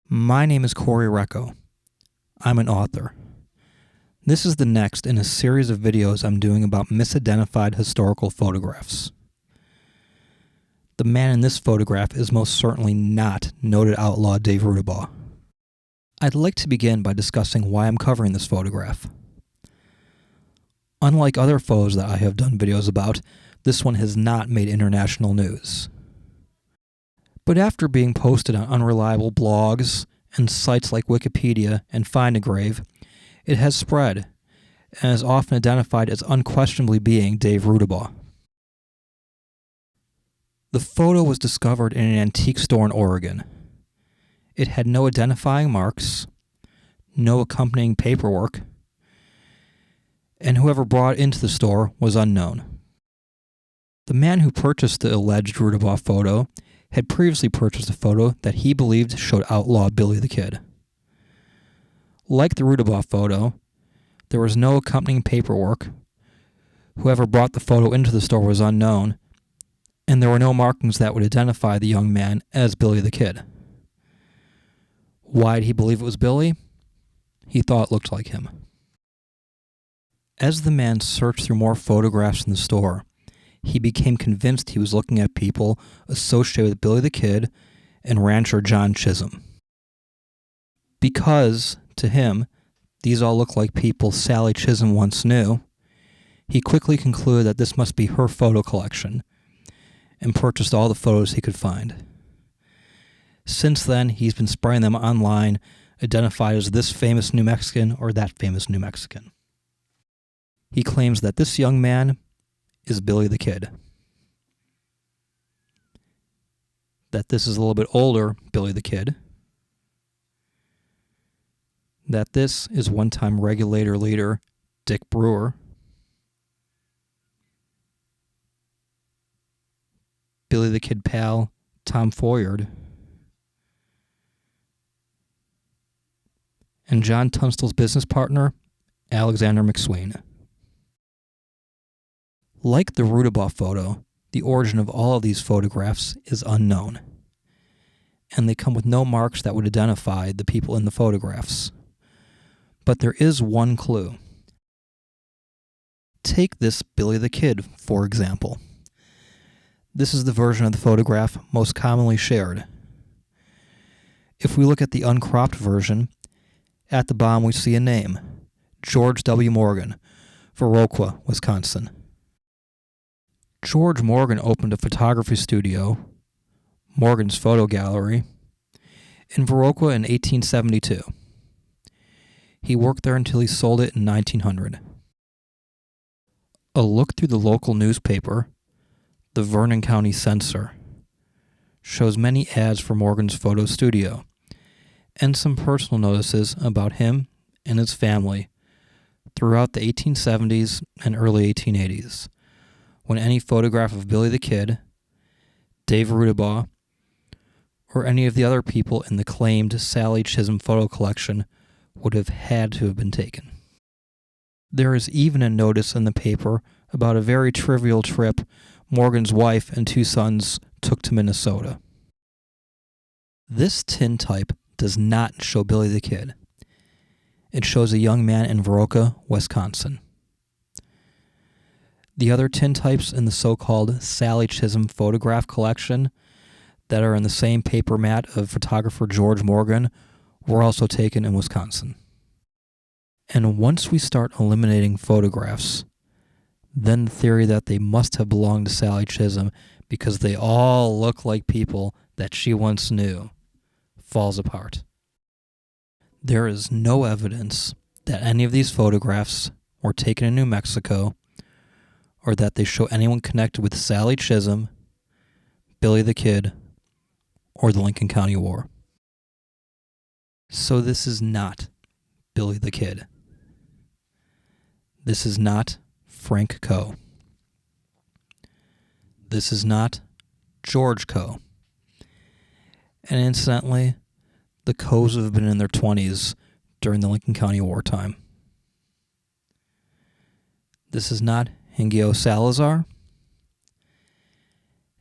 My name is Corey Recco. I'm an author. This is the next in a series of videos I'm doing about misidentified historical photographs. The man in this photograph is most certainly not noted outlaw Dave Rudabaugh. I'd like to begin by discussing why I'm covering this photograph. Unlike other photos that I have done videos about, this one has not made international news. But after being posted on unreliable blogs and sites like Wikipedia and Find a Grave, it has spread and is often identified as unquestionably being Dave Rudabaugh. The photo was discovered in an antique store in Oregon. It had no identifying marks, no accompanying paperwork, and whoever brought it into the store was unknown. The man who purchased the alleged Rudabaugh photo had previously purchased a photo that he believed showed outlaw Billy the Kid. Like the Rudabaugh photo, there was no accompanying paperwork, whoever brought the photo into the store was unknown, and there were no markings that would identify the young man as Billy the Kid. Why did he believe it was Billy? He thought it looked like him. As the man searched through more photographs in the store, he became convinced he was looking at people associated with Billy the Kid and rancher John Chisum. Because, to him, these all look like people Sallie Chisum once knew, he quickly concluded that this must be her photo collection and purchased all the photos he could find. Since then, he's been spraying them online, identified as this famous New Mexican or that famous New Mexican. He claims that this young man is Billy the Kid. That this is a little bit older Billy the Kid. That this is one-time regulator leader Dick Brewer. Billy the Kid pal Tom Folliard. And John Tunstall's business partner Alexander McSween. Like the Rudabaugh photo, the origin of all of these photographs is unknown, and they come with no marks that would identify the people in the photographs. But there is one clue. Take this Billy the Kid, for example. This is the version of the photograph most commonly shared. If we look at the uncropped version, at the bottom we see a name, Geroge W. Morgan, Viroqua, Wisconsin. George Morgan opened a photography studio, Morgan's Photo Gallery, in Viroqua in 1872. He worked there until he sold it in 1900. A look through the local newspaper, the Vernon County Censor, shows many ads for Morgan's photo studio, and some personal notices about him and his family throughout the 1870s and early 1880s. When any photograph of Billy the Kid, Dave Rudabaugh, or any of the other people in the claimed Sallie Chisum Photo Collection would have had to have been taken. There is even a notice in the paper about a very trivial trip Morgan's wife and two sons took to Minnesota. This tintype does not show Billy the Kid. It shows a young man in Viroqua, Wisconsin. The other tintypes in the so-called Sallie Chisum photograph collection that are in the same paper mat of photographer George Morgan were also taken in Wisconsin. And once we start eliminating photographs, then the theory that they must have belonged to Sallie Chisum because they all look like people that she once knew falls apart. There is no evidence that any of these photographs were taken in New Mexico or that they show anyone connected with Sallie Chisum, Billy the Kid, or the Lincoln County War. So this is not Billy the Kid. This is not Frank Coe. This is not George Coe. And incidentally, the Coes have been in their 20s during the Lincoln County War time. This is not Hingio Salazar.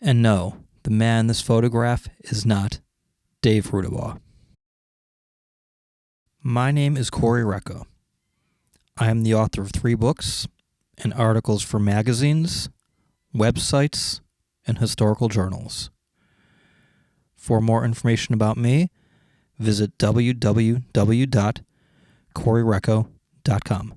And no, the man in this photograph is not Dave Rudabaugh. My name is Corey Recco. I am the author of 3 books and articles for magazines, websites, and historical journals. For more information about me, visit www.coreyrecco.com.